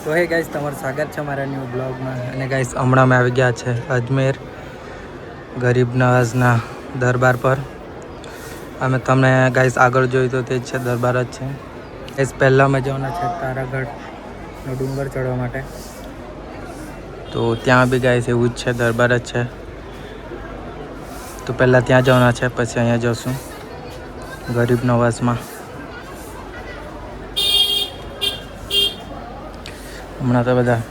તો હે ગાઈસ તમારું સ્વાગત છે મારા ન્યૂ બ્લોગમાં. અને ગાઈસ હમણાં અમે આવી ગયા છે અજમેર ગરીબ નવાઝના દરબાર પર. અમે તમને ગાઈસ આગળ જોયું તો તે જ છે, દરબાર જ છે. ગાઈસ પહેલાં અમે જવાના છે તારાગઢનો ડુંગર ચડવા માટે. તો ત્યાં બી ગાઈસ એવું જ છે, દરબાર જ છે. તો પહેલાં ત્યાં જવાના છે, પછી અહીંયા જશું ગરીબ નવાઝમાં. હમણાં તો બધા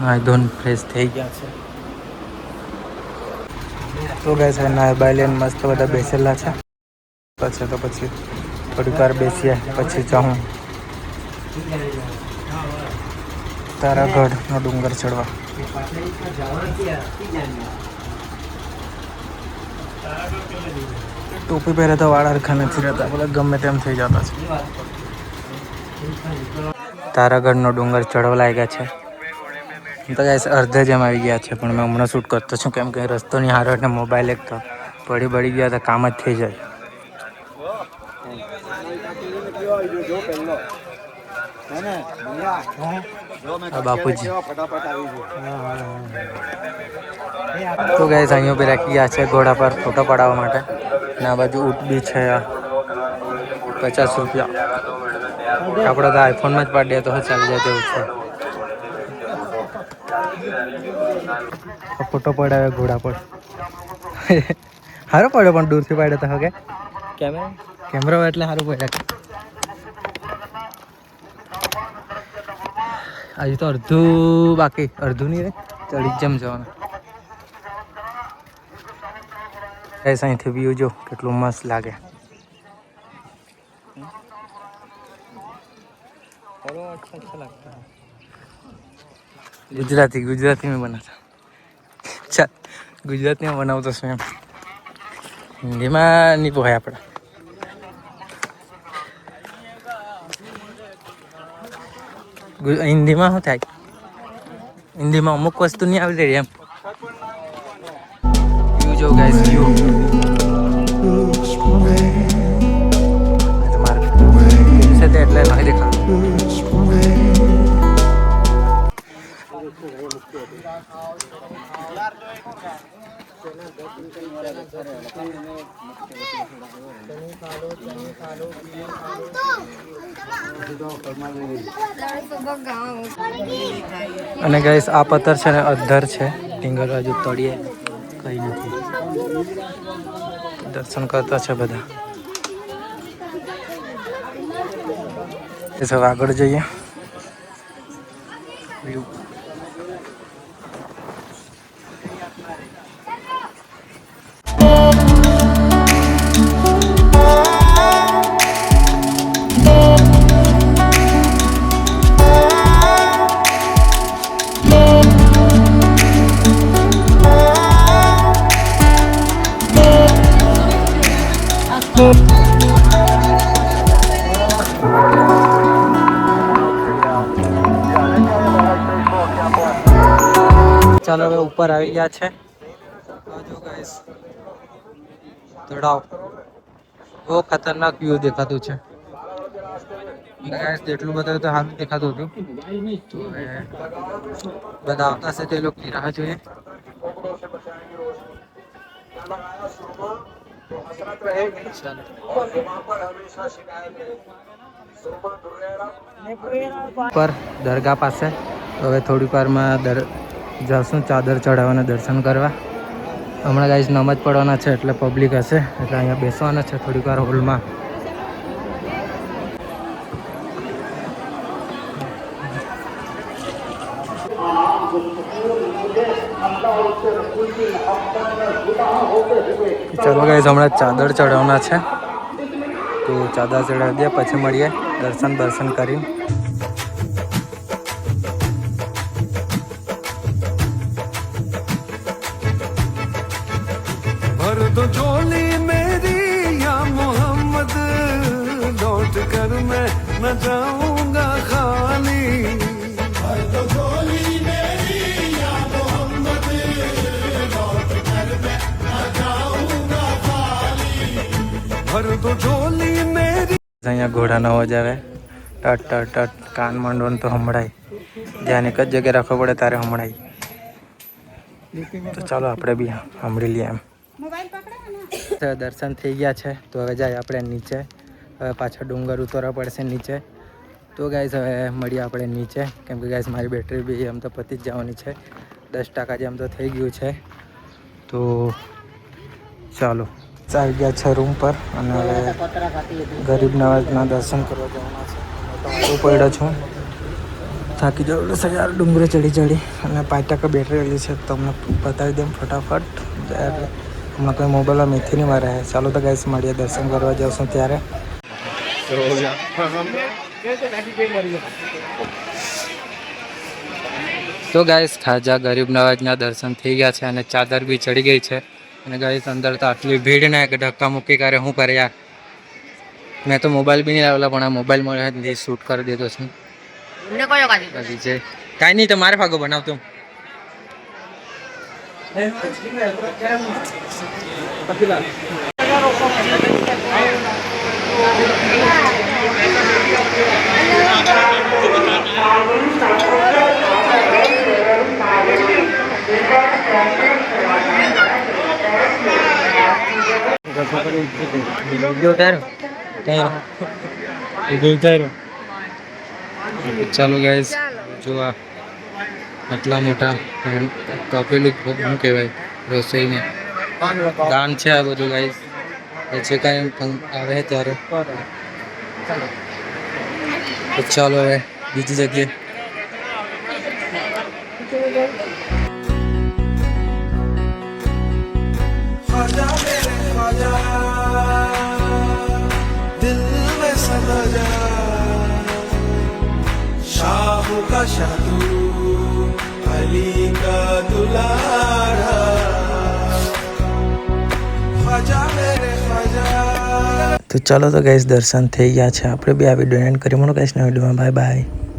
નાઈ ધોઈને ફ્રેશ થઈ ગયા છે. તો ગાઈસ નાય બાયલેન મસ્ત બધા બેસેલા છે. પછી થોડીક વાર બેસીએ, પછી જાઉં તારાગઢનો ડુંગર ચડવા. ટોપી પહેરે તો વાળ હરખા નથી રહેતા, બધા ગમે તેમ થઈ જતા છે. તારાગઢનો ડુંગર ચડવા લાગ્યા છે. તો ગાઈસ અડધે જેમ આવી ગયા છે, પણ મેં હમણાં શૂટ કરતો છું કેમ કે રસ્તો નહીં હારો એટલે મોબાઈલ એક તો પડી ગયા તો કામ જ થઈ જાય. બાપુજી તો ગાઈસ અહીંયા પર રાખી ગયા છે ઘોડા પર ફોટો પડાવવા માટે. અને આ બાજુ ઊંટ બી છે, 50 રૂપિયા. આપણે તો આઈફોનમાં જ પાડીએ તો ચાલી જાય તેવું છે. ફોટો પડાવે ઘોડા પર. સારું પડ્યો પણ દૂરથી પાડે તો હવે કેમેરા એટલે સારું પડે. હજી તો અડધું બાકી, અડધું નહીં રે, ચડી જેમ જવાનું. અહીંથી વ્યૂ જો કેટલું મસ્ત લાગે. ગુજરાતી में बनाता. ચાલ ગુજરાતીમાં બનાવતો છું એમ, હિન્દીમાં નહીં પોહાય આપણે. હિન્દીમાં શું થાય, હિન્દીમાં અમુક વસ્તુ નહીં આવી રહી એમ. વ્યૂ જો ગાઈસ, વ્યૂ તમારે છે તે એટલે નહીં દેખાતું. અને ગાઈસ આ પથ્થર છે ને અધ્ધર છે, ટીંગર બાજુ તળીએ કંઈ નથી. દર્શન કરતા છે બધા. એ સૌ આગળ જઈએ. ચાલો હવે ઉપર આવી ગયા છે. જો ગાઈસ તળાવ બહુ ખતરનાક વ્યૂ દેખાતું છે. ગાઈસ જેટલું બધું તો સારું દેખાતું હતું. તો બધા આવતા છે તે લોકોની રાહ જોઈએ. પર દરગાહ પાસે હવે થોડીક વારમાં જશું ચાદર ચડાવવાના દર્શન કરવા. હમણાં ગાઈસ નમાજ પડવાના છે એટલે પબ્લિક હશે, એટલે અહીંયા બેસવાના છે થોડીક વાર હોલમાં. ચાલો ગાઈસ હમણાં ચાદર ચડાવવાના છે, તો ચાદર ચડાવી દે પછી મળીએ દર્શન કરીને. भर दो झोली मेरी या मोहम्मद, लौट कर मैं न जाऊंगा खाली. भर दो झोली मेरी या मोहम्मद, लौट कर मैं न जाऊंगा खाली. भर दो झोली मेरी. અહીંયા ઘોડાનો અવાજ આવે ટટ ટટ ટટ કાન માંડવાનું તો સંભળાય. ધ્યાન એક જ જગ્યાએ રાખવું પડે તારે સંભળાય. તો ચાલો આપણે બી સાંભળી લઈએ એમ. દર્શન થઈ ગયા છે તો હવે જાય આપણે નીચે. હવે પાછળ ડુંગર ઉતરવા પડશે નીચે. તો ગાઈઝ હવે મળીએ આપણે નીચે, કેમ કે ગાઈઝ મારી બેટરી બી એમ તો પતી જ જવાની છે. 10% જેમ તો થઈ ગયું છે. તો ચાલો આવી ગયા છે રૂમ પર અને હવે ગરીબ નવાજના દર્શન કરવા જવાના છે. તો પડ્યો છું, થાકી જવું છે યાર ડુંગરે ચડી ચડી, અને 5% બેટરી રહેલી છે. તમને બતાવી દઉં ફટાફટ. હમણાં કોઈ મોબાઈલમાં મેથી નહીં મારે. ચાલો તો ગાઈસ મળીએ દર્શન કરવા જશું ત્યારે. તો ગાઈસ ખાજા ગરીબ નવાજના દર્શન થઈ ગયા છે અને ચાદર બી ચડી ગઈ છે. અને ગાઈસ અંદર તો આટલી ભીડ ને ધક્કા મુક્કી કરે શું કરે યાર. મેં તો મોબાઈલ બી નહીં લાવેલા, પણ આ મોબાઈલ મળે શૂટ કરી દીધો છે. કાંઈ નહીં, તો મારે ભાગો બનાવતું. ચાલો ગાઈસ, જો આટલા મોટા તપેલું શું કહેવાય રસોઈને દાન છે આ બધું ગાઈસ. જે કાંઈ આવે ત્યારે. ચાલો હવે બીજી જગ્યાએ. शाहों का शादू अली का दुलारा ख्वाजा मेरे ख्वाजा. તો ચાલો તો ગાઈસ દર્શન થઈ ગયા છે. આપણે બી આ વિડીયો એન્ડ કરી. મળો ગાઈસ નવા વિડીયોમાં. Bye bye.